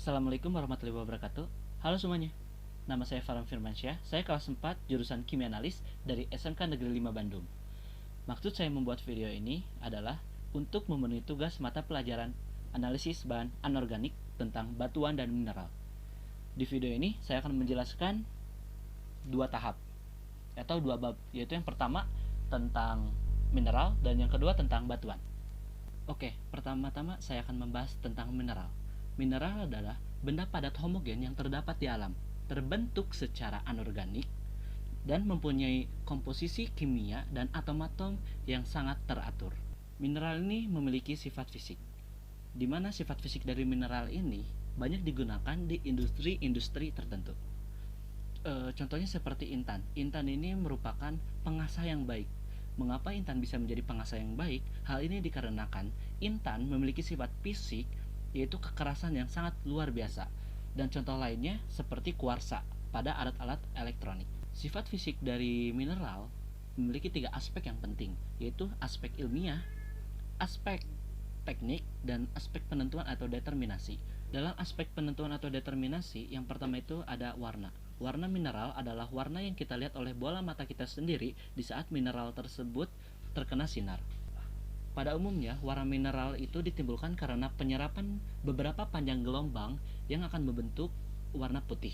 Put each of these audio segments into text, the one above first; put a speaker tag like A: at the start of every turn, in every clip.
A: Assalamualaikum warahmatullahi wabarakatuh. Halo semuanya. Nama saya Farhan Firmansyah. Saya kelas 4 jurusan Kimia Analis dari SMK Negeri 5 Bandung. Maksud saya membuat video ini adalah untuk memenuhi tugas mata pelajaran analisis bahan anorganik tentang batuan dan mineral. Di video ini saya akan menjelaskan dua tahap atau dua bab, yaitu yang pertama tentang mineral dan yang kedua tentang batuan. Oke, pertama-tama saya akan membahas tentang mineral. Mineral adalah benda padat homogen yang terdapat di alam, terbentuk secara anorganik, dan mempunyai komposisi kimia dan atom-atom yang sangat teratur. Mineral ini memiliki sifat fisik, di mana sifat fisik dari mineral ini banyak digunakan di industri-industri tertentu. Contohnya seperti intan. Intan ini merupakan pengasah yang baik. Mengapa intan bisa menjadi pengasah yang baik? Hal ini dikarenakan intan memiliki sifat fisik, yaitu kekerasan yang sangat luar biasa. Dan contoh lainnya seperti kuarsa pada alat-alat elektronik. Sifat fisik dari mineral memiliki tiga aspek yang penting, yaitu aspek ilmiah, aspek teknik, dan aspek penentuan atau determinasi. Dalam aspek penentuan atau determinasi, yang pertama itu ada warna. Warna mineral adalah warna yang kita lihat oleh bola mata kita sendiri di saat mineral tersebut terkena sinar. Pada umumnya, warna mineral itu ditimbulkan karena penyerapan beberapa panjang gelombang yang akan membentuk warna putih.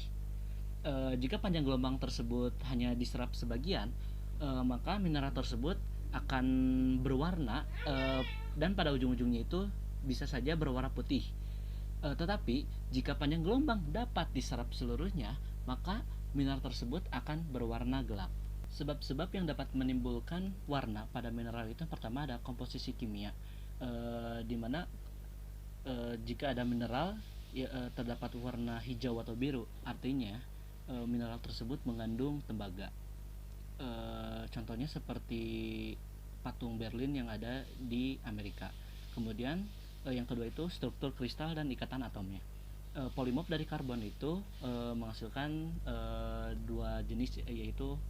A: Jika panjang gelombang tersebut hanya diserap sebagian, maka mineral tersebut akan berwarna dan pada ujung-ujungnya itu bisa saja berwarna putih. Tetapi jika panjang gelombang dapat diserap seluruhnya, maka mineral tersebut akan berwarna gelap. Sebab-sebab yang dapat menimbulkan warna pada mineral itu yang pertama ada komposisi kimia, di mana jika ada mineral terdapat warna hijau atau biru, artinya mineral tersebut mengandung tembaga. Contohnya seperti patung Berlin yang ada di Amerika. Kemudian yang kedua itu struktur kristal dan ikatan atomnya. Polimorf dari karbon itu menghasilkan dua jenis, yaitu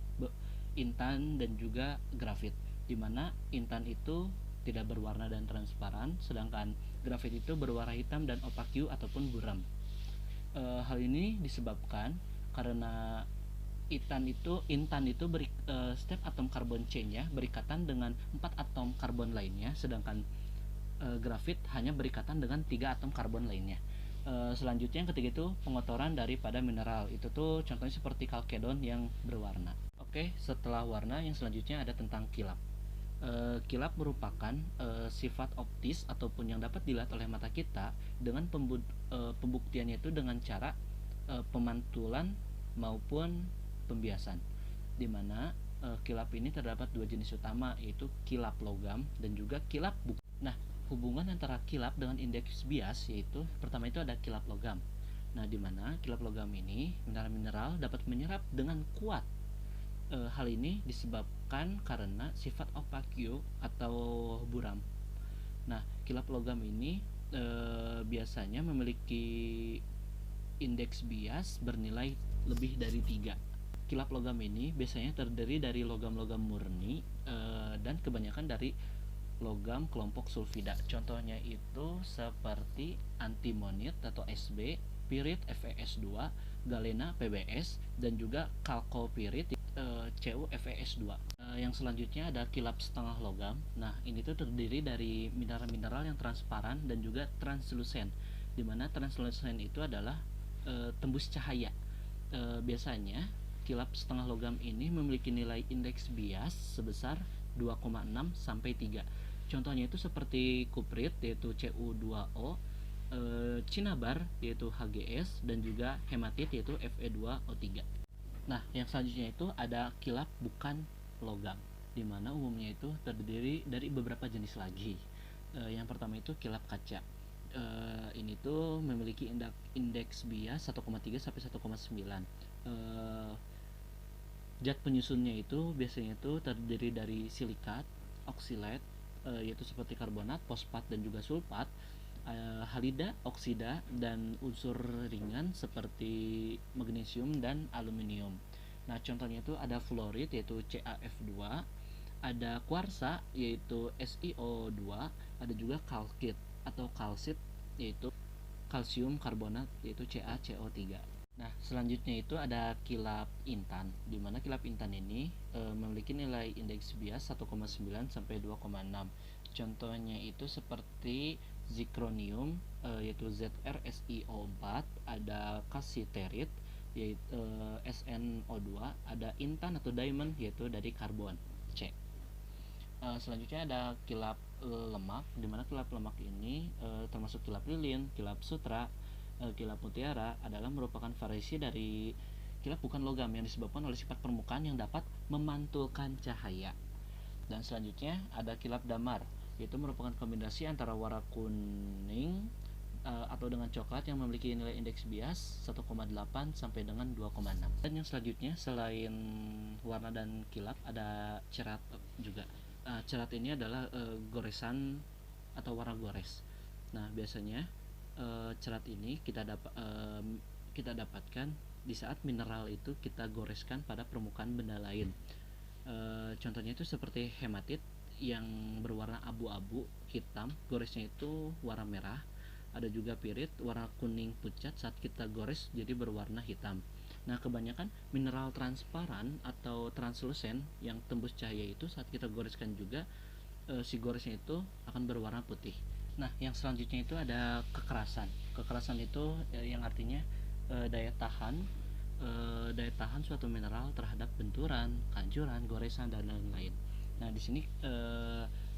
A: intan dan juga grafit, di mana intan itu tidak berwarna dan transparan, sedangkan grafit itu berwarna hitam dan opaque ataupun buram. Hal ini disebabkan karena intan itu setiap atom karbon chain-nya berikatan dengan 4 atom karbon lainnya, sedangkan grafit hanya berikatan dengan 3 atom karbon lainnya. Selanjutnya yang ketiga itu pengotoran daripada mineral. Itu tuh contohnya seperti kalkedon yang berwarna. Oke, setelah warna yang selanjutnya ada tentang kilap. Kilap merupakan sifat optis ataupun yang dapat dilihat oleh mata kita dengan pembuktiannya itu dengan cara pemantulan maupun pembiasan, di mana kilap ini terdapat dua jenis utama, yaitu kilap logam dan juga kilap bukti. Nah, hubungan antara kilap dengan indeks bias yaitu pertama itu ada kilap logam. Nah, di mana kilap logam ini mineral-mineral dapat menyerap dengan kuat. Hal ini disebabkan karena sifat opaque atau buram. Nah, kilap logam ini biasanya memiliki indeks bias bernilai lebih dari 3. Kilap logam ini biasanya terdiri dari logam-logam murni dan kebanyakan dari logam kelompok sulfida. Contohnya itu seperti antimonit atau Sb, pirit FeS2, galena PbS, dan juga kalkopirit CuFeS2. Yang selanjutnya ada kilap setengah logam. Nah, ini tuh terdiri dari mineral-mineral yang transparan dan juga translucent, di mana translucent itu adalah tembus cahaya. Biasanya kilap setengah logam ini memiliki nilai indeks bias sebesar 2,6 sampai 3. Contohnya itu seperti kuprit yaitu Cu2O, cinabar yaitu Hgs, dan juga hematit yaitu Fe2O3. Nah, yang selanjutnya itu ada kilap bukan logam, di mana umumnya itu terdiri dari beberapa jenis lagi. Yang pertama itu kilap kaca. Ini tuh memiliki indeks bias 1,3 sampai 1,9. Zat penyusunnya itu biasanya itu terdiri dari silikat, oksilat, yaitu seperti karbonat, fosfat, dan juga sulfat, halida, oksida, dan unsur ringan seperti magnesium dan aluminium. Nah, contohnya itu ada fluorid yaitu CaF2, ada kuarsa yaitu SiO2, ada juga kalkit atau kalsit yaitu kalsium karbonat yaitu CaCO3. Nah, selanjutnya itu ada kilap intan, di mana kilap intan ini memiliki nilai indeks bias 1,9 sampai 2,6. Contohnya itu seperti zirconium yaitu ZrSiO4, ada kasiterit yaitu SnO2, ada intan atau diamond yaitu dari karbon C. Selanjutnya ada kilap lemak, di mana kilap lemak ini termasuk kilap lilin, kilap sutra, kilap mutiara adalah merupakan variasi dari kilap bukan logam yang disebabkan oleh sifat permukaan yang dapat memantulkan cahaya. Dan selanjutnya ada kilap damar, yaitu merupakan kombinasi antara warna kuning atau dengan coklat yang memiliki nilai indeks bias 1,8 sampai dengan 2,6. Dan yang selanjutnya selain warna dan kilap ada cerat juga. Cerat ini adalah goresan atau warna gores. Nah, biasanya cerat ini kita dapatkan di saat mineral itu kita goreskan pada permukaan benda lain. Contohnya itu seperti hematit yang berwarna abu-abu hitam, goresnya itu warna merah. Ada juga pirit warna kuning pucat, saat kita gores jadi berwarna hitam. Nah, kebanyakan mineral transparan atau translucent yang tembus cahaya itu saat kita goreskan juga si goresnya itu akan berwarna putih. Nah, yang selanjutnya itu ada kekerasan. Kekerasan itu yang artinya daya tahan suatu mineral terhadap benturan, kancuran, goresan dan lain-lain. Nah, di sini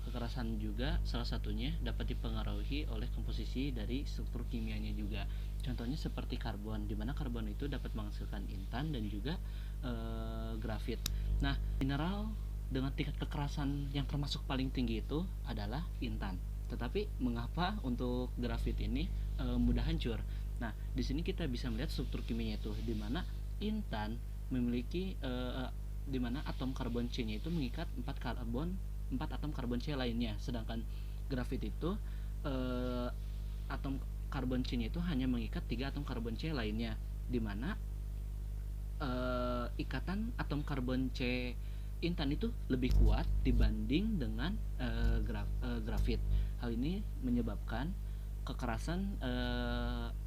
A: kekerasan juga salah satunya dapat dipengaruhi oleh komposisi dari struktur kimianya juga. Contohnya seperti karbon, di mana karbon itu dapat menghasilkan intan dan juga grafit. Nah, mineral dengan tingkat kekerasan yang termasuk paling tinggi itu adalah intan. Tetapi mengapa untuk grafit ini mudah hancur? Nah, di sini kita bisa melihat struktur kimianya itu, di mana intan memiliki di mana atom karbon C-nya itu mengikat 4 atom karbon C lainnya, sedangkan grafit itu atom karbon C-nya itu hanya mengikat 3 atom karbon C lainnya, di mana ikatan atom karbon C intan itu lebih kuat dibanding dengan grafit. Hal ini menyebabkan kekerasan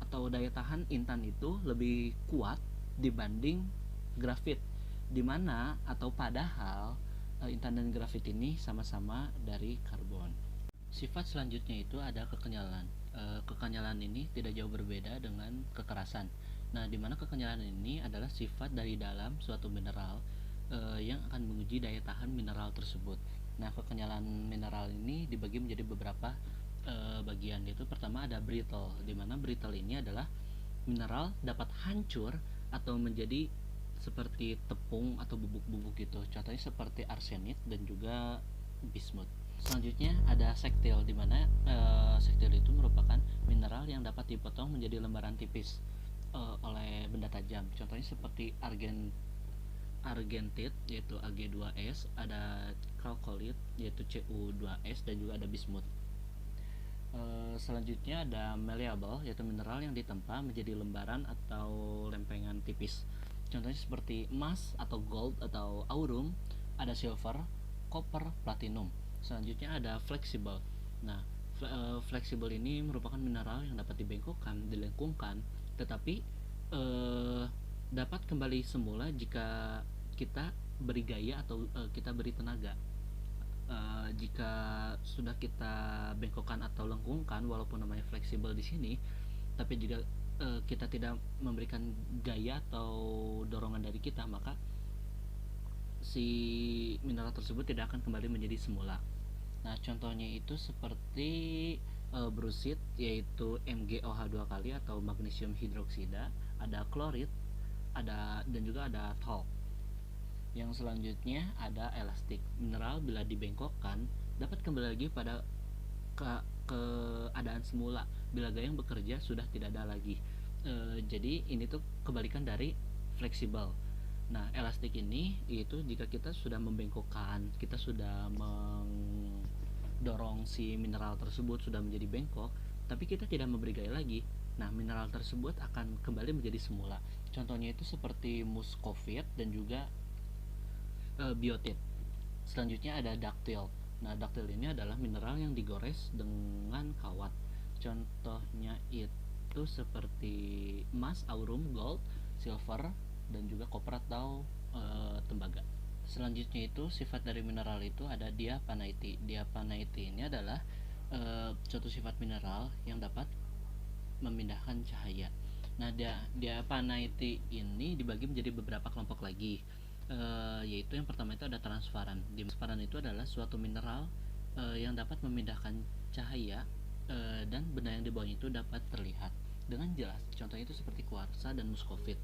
A: atau daya tahan intan itu lebih kuat dibanding grafit, dimana atau padahal intan dan grafit ini sama-sama dari karbon. Sifat selanjutnya itu ada kekenyalan. Kekenyalan ini tidak jauh berbeda dengan kekerasan. Nah, dimana kekenyalan ini adalah sifat dari dalam suatu mineral yang akan menguji daya tahan mineral tersebut. Nah, kekenyalan mineral ini dibagi menjadi beberapa bagian, yaitu pertama ada brittle, dimana brittle ini adalah mineral dapat hancur atau menjadi seperti tepung atau bubuk-bubuk gitu. Contohnya seperti arsenit dan juga bismut. Selanjutnya ada sektil, di mana sektil itu merupakan mineral yang dapat dipotong menjadi lembaran tipis oleh benda tajam. Contohnya seperti argentit yaitu Ag2S, ada chalcolite yaitu Cu2S, dan juga ada bismut. Selanjutnya ada malleable, yaitu mineral yang ditempa menjadi lembaran atau lempengan tipis. Contohnya seperti emas atau gold atau aurum, ada silver, copper, platinum. Selanjutnya ada flexible. Nah, flexible ini merupakan mineral yang dapat dibengkokkan, dilengkungkan, tetapi dapat kembali semula jika kita beri gaya atau kita beri tenaga. Jika sudah kita bengkokkan atau lengkungkan, walaupun namanya fleksibel di sini, tapi jika kita tidak memberikan gaya atau dorongan dari kita, maka si mineral tersebut tidak akan kembali menjadi semula. Nah, contohnya itu seperti brusit, yaitu MgOH2 kali atau magnesium hidroksida, ada klorit, ada dan juga ada talc. Yang selanjutnya ada elastik. Mineral bila dibengkokkan dapat kembali lagi pada keadaan semula bila gaya yang bekerja sudah tidak ada lagi. Jadi ini tuh kebalikan dari fleksibel. Nah, elastik ini itu jika kita sudah membengkokkan, kita sudah mendorong si mineral tersebut sudah menjadi bengkok, tapi kita tidak memberi gaya lagi. Nah, mineral tersebut akan kembali menjadi semula. Contohnya itu seperti muscovite dan juga biotit. Selanjutnya ada ductile. Nah, ductile ini adalah mineral yang digores dengan kawat. Contohnya itu itu seperti emas, aurum, gold, silver, dan juga koper atau tembaga. Selanjutnya itu sifat dari mineral itu ada diapanaiti. Diapanaiti ini adalah suatu sifat mineral yang dapat memindahkan cahaya. Nah, diapanaiti ini dibagi menjadi beberapa kelompok lagi, yaitu yang pertama itu ada transparan. Transparan itu adalah suatu mineral yang dapat memindahkan cahaya dan benda yang di bawahnya itu dapat terlihat dengan jelas. Contohnya itu seperti kuarsa dan muskovit.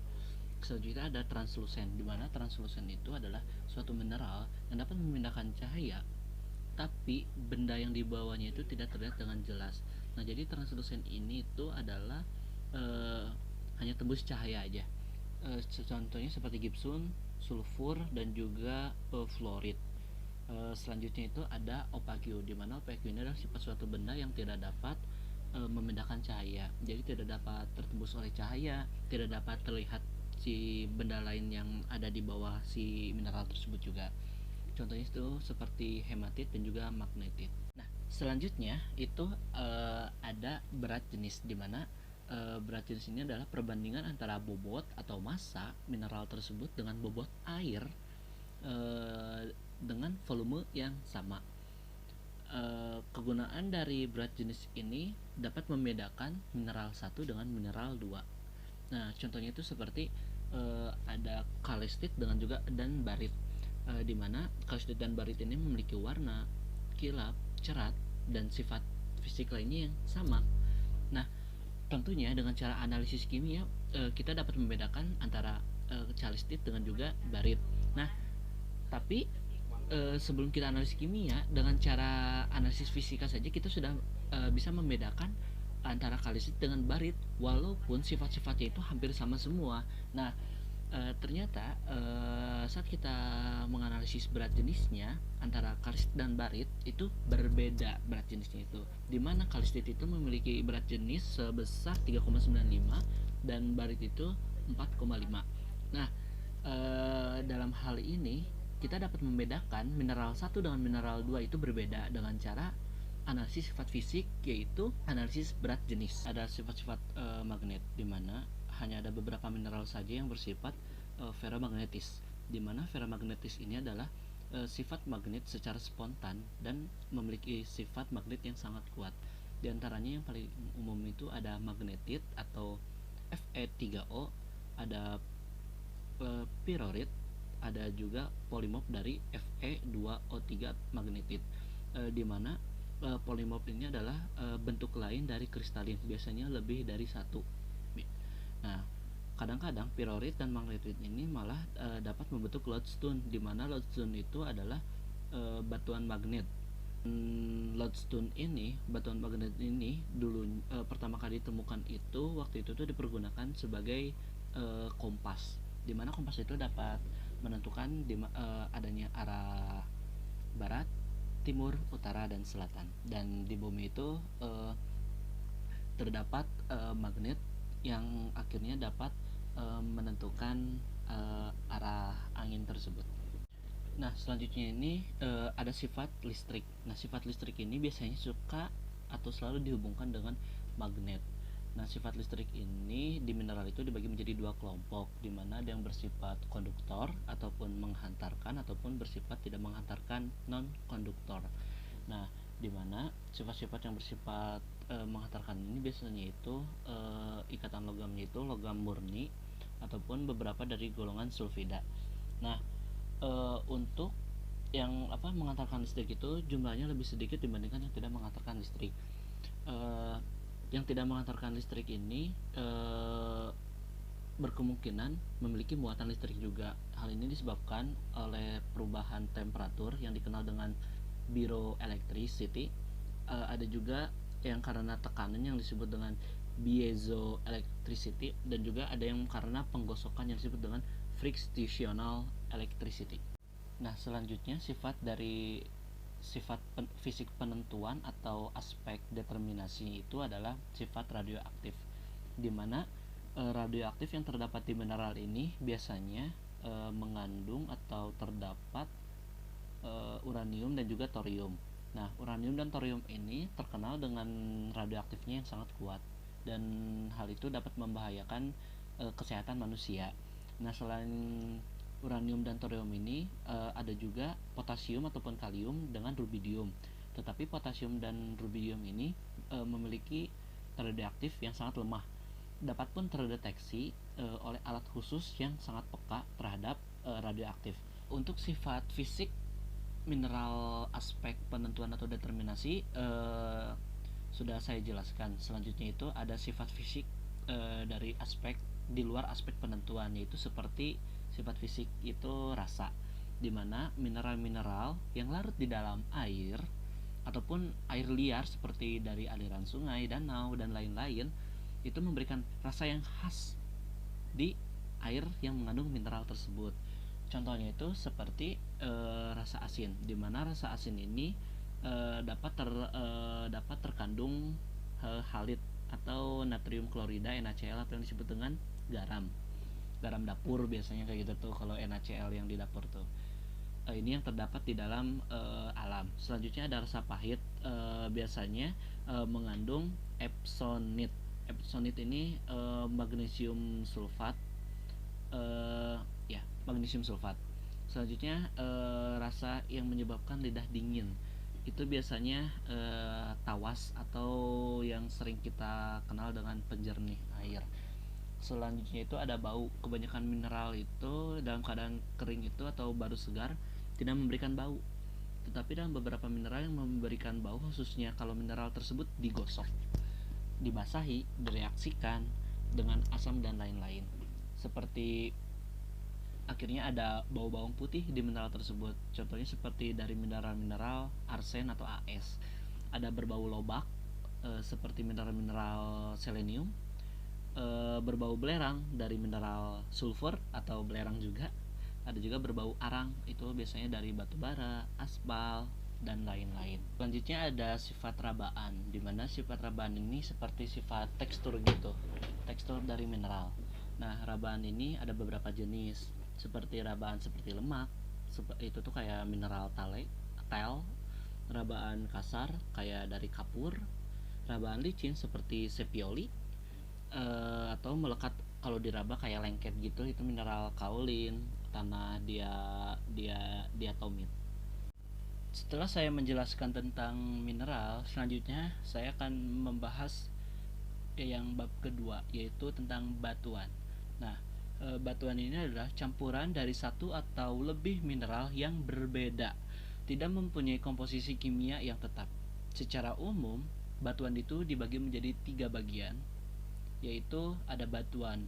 A: Selanjutnya ada translucent, di mana translucent itu adalah suatu mineral yang dapat memindahkan cahaya tapi benda yang di bawahnya itu tidak terlihat dengan jelas. Nah, jadi translucent ini itu adalah hanya tembus cahaya aja. Contohnya seperti gypsum, sulfur, dan juga fluorid. Selanjutnya itu ada opaque, di mana opaque ini adalah sifat suatu benda yang tidak dapat memindahkan cahaya. Jadi tidak dapat tertembus oleh cahaya, tidak dapat terlihat si benda lain yang ada di bawah si mineral tersebut juga. Contohnya itu seperti hematit dan juga magnetit. Nah, selanjutnya itu ada berat jenis, di mana berat jenis ini adalah perbandingan antara bobot atau massa mineral tersebut dengan bobot air dengan volume yang sama. Kegunaan dari berat jenis ini dapat membedakan mineral 1 dengan mineral 2. Nah, contohnya itu seperti ada kalsitit dengan juga dan barit. Di mana kalsitit dan barit ini memiliki warna, kilap, cerat, dan sifat fisik lainnya yang sama. Nah, tentunya dengan cara analisis kimia kita dapat membedakan antara kalsitit dengan juga barit. Nah, tapi sebelum kita analisis kimia, dengan cara analisis fisika saja kita sudah bisa membedakan antara kalsitit dengan barit, walaupun sifat-sifatnya itu hampir sama semua. Nah, ternyata saat kita menganalisis berat jenisnya antara kalsitit dan barit itu berbeda berat jenisnya itu, dimana kalsitit itu memiliki berat jenis sebesar 3,95 dan barit itu 4,5. Nah, dalam hal ini kita dapat membedakan mineral 1 dengan mineral 2 itu berbeda dengan cara analisis sifat fisik, yaitu analisis berat jenis. Ada sifat-sifat magnet, di mana hanya ada beberapa mineral saja yang bersifat ferromagnetis, di mana ferromagnetis ini adalah sifat magnet secara spontan dan memiliki sifat magnet yang sangat kuat. Di antaranya yang paling umum itu ada magnetit atau Fe3O, ada pyrorit, ada juga polimorf dari Fe2O3 magnetit, di mana polimorf ini adalah bentuk lain dari kristalin, biasanya lebih dari satu. Nah, kadang-kadang pyrorit dan magnetit ini malah dapat membentuk lodestone, di mana lodestone itu adalah batuan magnet. Lodestone ini, batuan magnet ini dulu pertama kali ditemukan itu waktu itu tuh dipergunakan sebagai kompas, di mana kompas itu dapat menentukan adanya arah barat, timur, utara, dan selatan. Dan di bumi itu terdapat magnet yang akhirnya dapat menentukan arah angin tersebut. Nah, selanjutnya ini ada sifat listrik. Nah, sifat listrik ini biasanya suka atau selalu dihubungkan dengan magnet. Nah, sifat listrik ini di mineral itu dibagi menjadi dua kelompok, di mana ada yang bersifat konduktor ataupun menghantarkan, ataupun bersifat tidak menghantarkan, non konduktor. Nah, di mana sifat-sifat yang bersifat menghantarkan ini biasanya itu ikatan logamnya itu logam murni ataupun beberapa dari golongan sulfida. Nah, untuk yang menghantarkan listrik itu jumlahnya lebih sedikit dibandingkan yang tidak menghantarkan listrik. Yang tidak menghantarkan listrik ini berkemungkinan memiliki muatan listrik juga. Hal ini disebabkan oleh perubahan temperatur yang dikenal dengan biroelectricity. Ada juga yang karena tekanan yang disebut dengan piezoelectricity, dan juga ada yang karena penggosokan yang disebut dengan frictional electricity. Nah, selanjutnya sifat fisik penentuan atau aspek determinasi itu adalah sifat radioaktif, di mana radioaktif yang terdapat di mineral ini biasanya mengandung atau terdapat uranium dan juga thorium. Nah, uranium dan thorium ini terkenal dengan radioaktifnya yang sangat kuat. dan hal itu dapat membahayakan kesehatan manusia. Nah, selain uranium dan thorium ini ada juga potasium ataupun kalium dengan rubidium. Tetapi potasium dan rubidium ini memiliki radioaktif yang sangat lemah, dapat pun terdeteksi oleh alat khusus yang sangat peka terhadap radioaktif. Untuk sifat fisik mineral, aspek penentuan atau determinasi sudah saya jelaskan. Selanjutnya itu ada sifat fisik dari aspek di luar aspek penentuan, yaitu seperti sifat fisik itu rasa, dimana mineral-mineral yang larut di dalam air ataupun air liar seperti dari aliran sungai, danau, dan lain-lain itu memberikan rasa yang khas di air yang mengandung mineral tersebut. Contohnya itu seperti rasa asin, dimana rasa asin ini dapat terkandung halit atau natrium klorida NaCl atau yang disebut dengan garam dapur biasanya kayak gitu tuh kalau NaCl yang di dapur tuh. Ini yang terdapat di dalam alam. Selanjutnya ada rasa pahit, biasanya mengandung epsonit. Epsonit ini magnesium sulfat, magnesium sulfat. Selanjutnya rasa yang menyebabkan lidah dingin, itu biasanya tawas atau yang sering kita kenal dengan penjernih air. Selanjutnya itu ada bau. Kebanyakan mineral itu dalam keadaan kering itu atau baru segar tidak memberikan bau, tetapi dalam beberapa mineral yang memberikan bau, khususnya kalau mineral tersebut digosok, dibasahi, direaksikan dengan asam dan lain-lain. Seperti akhirnya ada bau bawang putih di mineral tersebut. Contohnya seperti dari mineral-mineral arsen atau AS. Ada berbau lobak seperti mineral-mineral selenium. Berbau belerang dari mineral sulfur atau belerang juga. Ada juga berbau arang, itu biasanya dari batu bara, aspal, dan lain-lain. Selanjutnya ada sifat rabaan, dimana sifat rabaan ini seperti sifat tekstur gitu, tekstur dari mineral. Nah, rabaan ini ada beberapa jenis, seperti rabaan seperti lemak, itu tuh kayak mineral tel, rabaan kasar kayak dari kapur, rabaan licin seperti sepioli, atau melekat kalau diraba kayak lengket gitu, itu mineral kaolin, tanah diatomit. Setelah saya menjelaskan tentang mineral, selanjutnya saya akan membahas yang bab kedua, yaitu tentang batuan. Nah, batuan ini adalah campuran dari satu atau lebih mineral yang berbeda, tidak mempunyai komposisi kimia yang tetap. Secara umum, batuan itu dibagi menjadi 3 bagian, yaitu ada batuan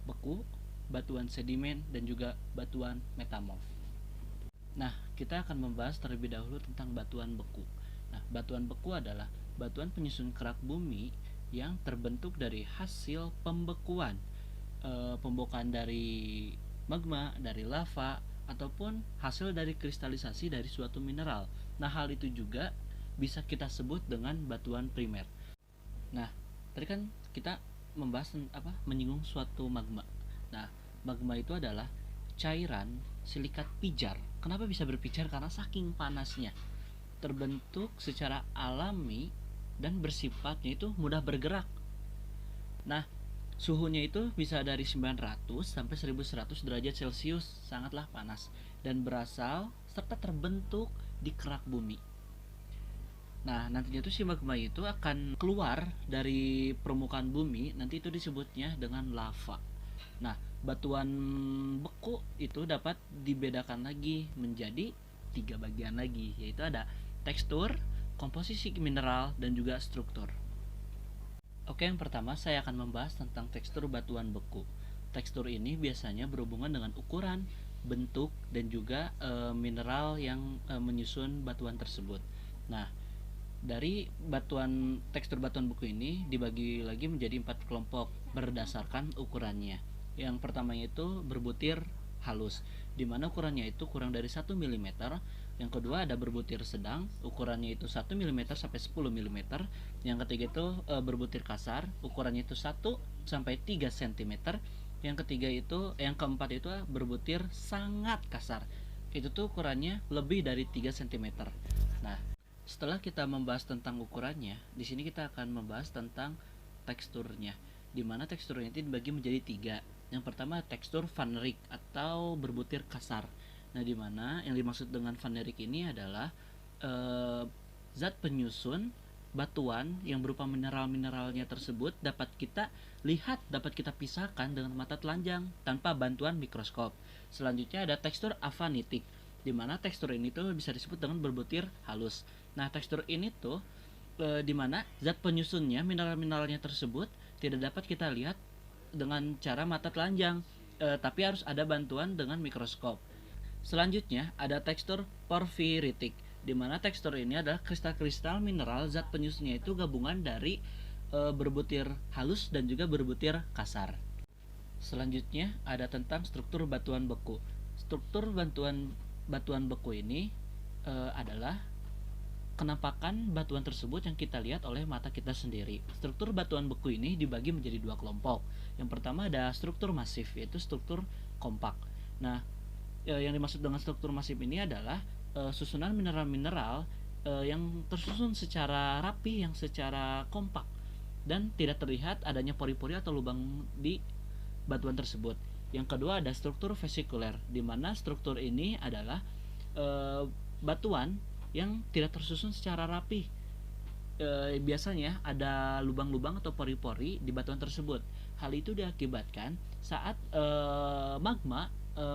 A: beku, batuan sedimen, dan juga batuan metamorf. Nah, kita akan membahas terlebih dahulu tentang batuan beku. Nah, batuan beku adalah batuan penyusun kerak bumi yang terbentuk dari hasil pembekuan, pembekuan dari magma, dari lava, ataupun hasil dari kristalisasi dari suatu mineral. Nah, hal itu juga bisa kita sebut dengan batuan primer. Nah, tadi kan kita membahas menyinggung suatu magma. Nah, magma itu adalah cairan silikat pijar. Kenapa bisa berpijar? Karena saking panasnya. Terbentuk secara alami dan bersifatnya itu mudah bergerak. Nah, suhunya itu bisa dari 900 sampai 1100 derajat Celcius, sangatlah panas, dan berasal serta terbentuk di kerak bumi. Nah, nantinya tuh si magma itu akan keluar dari permukaan bumi, nanti itu disebutnya dengan lava. Nah, batuan beku itu dapat dibedakan lagi menjadi 3 bagian lagi, yaitu ada tekstur, komposisi mineral, dan juga struktur. Oke, yang pertama saya akan membahas tentang tekstur batuan beku. Tekstur ini biasanya berhubungan dengan ukuran, bentuk, dan juga mineral yang menyusun batuan tersebut. Nah, dari tekstur batuan beku ini dibagi lagi menjadi 4 kelompok berdasarkan ukurannya. Yang pertama itu berbutir halus, di mana ukurannya itu kurang dari 1 mm. Yang kedua ada berbutir sedang, ukurannya itu 1 mm sampai 10 mm. Yang ketiga itu berbutir kasar, ukurannya itu 1 sampai 3 cm. Yang keempat itu berbutir sangat kasar. Itu tuh ukurannya lebih dari 3 cm. Nah, setelah kita membahas tentang ukurannya, di sini kita akan membahas tentang teksturnya, dimana teksturnya itu dibagi menjadi 3. Yang pertama tekstur vanerik atau berbutir kasar. Nah, dimana yang dimaksud dengan vanerik ini adalah zat penyusun batuan yang berupa mineral-mineralnya tersebut dapat kita lihat, dapat kita pisahkan dengan mata telanjang tanpa bantuan mikroskop. Selanjutnya ada tekstur avanitik, di mana tekstur ini tuh bisa disebut dengan berbutir halus. Nah, tekstur ini tuh di mana zat penyusunnya, mineral-mineralnya tersebut tidak dapat kita lihat dengan cara mata telanjang, tapi harus ada bantuan dengan mikroskop. Selanjutnya ada tekstur porfiritik, di mana tekstur ini adalah kristal-kristal mineral zat penyusunnya itu gabungan dari berbutir halus dan juga berbutir kasar. Selanjutnya ada tentang struktur batuan beku. Struktur batuan beku ini adalah kenampakan batuan tersebut yang kita lihat oleh mata kita sendiri. Struktur batuan beku ini dibagi menjadi 2 kelompok. Yang pertama ada struktur masif, yaitu struktur kompak. Nah, yang dimaksud dengan struktur masif ini adalah susunan mineral-mineral yang tersusun secara rapi, yang secara kompak, dan tidak terlihat adanya pori-pori atau lubang di batuan tersebut. Yang kedua ada struktur vesikuler, di mana struktur ini adalah batuan yang tidak tersusun secara rapi. Biasanya ada lubang-lubang atau pori-pori di batuan tersebut. Hal itu diakibatkan saat magma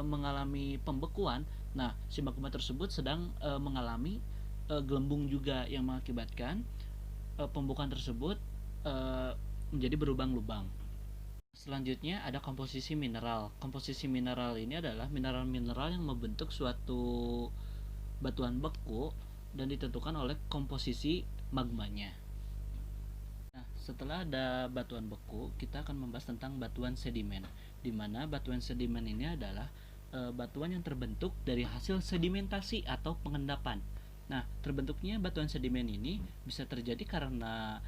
A: mengalami pembekuan. Nah, si magma tersebut sedang mengalami gelembung juga yang mengakibatkan pembekuan tersebut menjadi berlubang-lubang. Selanjutnya ada komposisi mineral. Komposisi mineral ini adalah mineral-mineral yang membentuk suatu batuan beku dan ditentukan oleh komposisi magmanya. Nah, setelah ada batuan beku, kita akan membahas tentang batuan sedimen, di mana batuan sedimen ini adalah batuan yang terbentuk dari hasil sedimentasi atau pengendapan. Nah, terbentuknya batuan sedimen ini bisa terjadi karena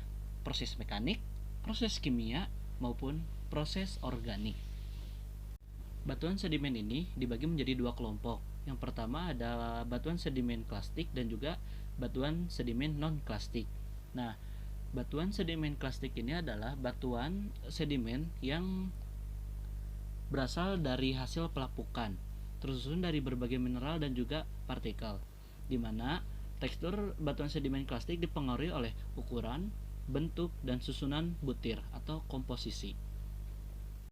A: proses mekanik, proses kimia, maupun proses organik. Batuan sedimen ini dibagi menjadi 2 kelompok. Yang pertama adalah batuan sedimen klastik dan juga batuan sedimen non-klastik. Nah, batuan sedimen klastik ini adalah batuan sedimen yang berasal dari hasil pelapukan, tersusun dari berbagai mineral dan juga partikel, di mana tekstur batuan sedimen klastik dipengaruhi oleh ukuran, bentuk, dan susunan butir atau komposisi.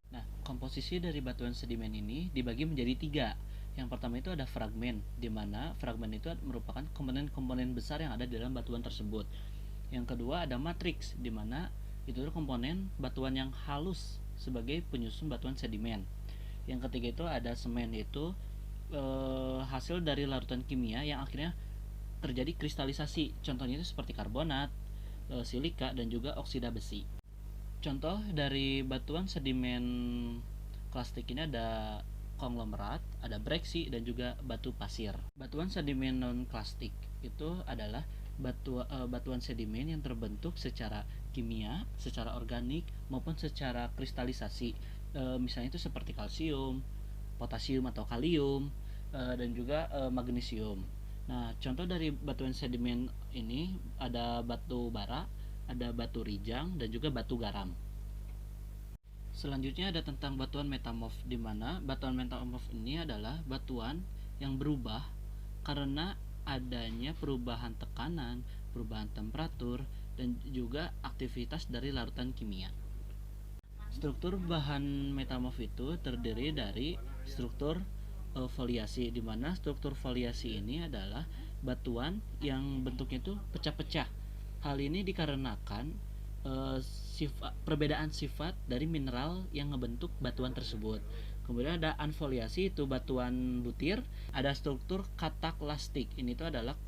A: Nah, komposisi dari batuan sedimen ini dibagi menjadi 3. Yang pertama itu ada fragmen, di mana fragmen itu merupakan komponen-komponen besar yang ada di dalam batuan tersebut. Yang kedua ada matriks, di mana itu komponen batuan yang halus sebagai penyusun batuan sedimen. Yang ketiga itu ada semen, yaitu hasil dari larutan kimia yang akhirnya terjadi kristalisasi. Contohnya itu seperti karbonat, silika, dan juga oksida besi. Contoh dari batuan sedimen klastik ini ada konglomerat, ada breksi, dan juga batu pasir. Batuan sedimen non-klastik itu adalah batuan sedimen yang terbentuk secara kimia, secara organik, maupun secara kristalisasi. Misalnya itu seperti kalsium, potasium atau kalium, dan juga magnesium. Nah, contoh dari batuan sedimen ini ada batu bara, ada batu rijang, dan juga batu garam. Selanjutnya ada tentang batuan metamorf, di mana batuan metamorf ini adalah batuan yang berubah karena adanya perubahan tekanan, perubahan temperatur, dan juga aktivitas dari larutan kimia. Struktur bahan metamorf itu terdiri dari struktur foliasi, di mana struktur foliasi ini adalah batuan yang bentuknya itu pecah-pecah. Hal ini dikarenakan perbedaan sifat dari mineral yang ngebentuk batuan tersebut. Kemudian ada anfoliasi, itu batuan butir. Ada struktur kataklastik, ini tuh adalah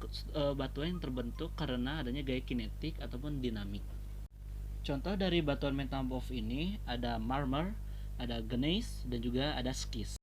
A: batuan yang terbentuk karena adanya gaya kinetik ataupun dinamik. Contoh dari batuan metamorf ini ada marmer, ada gneiss, dan juga ada skis.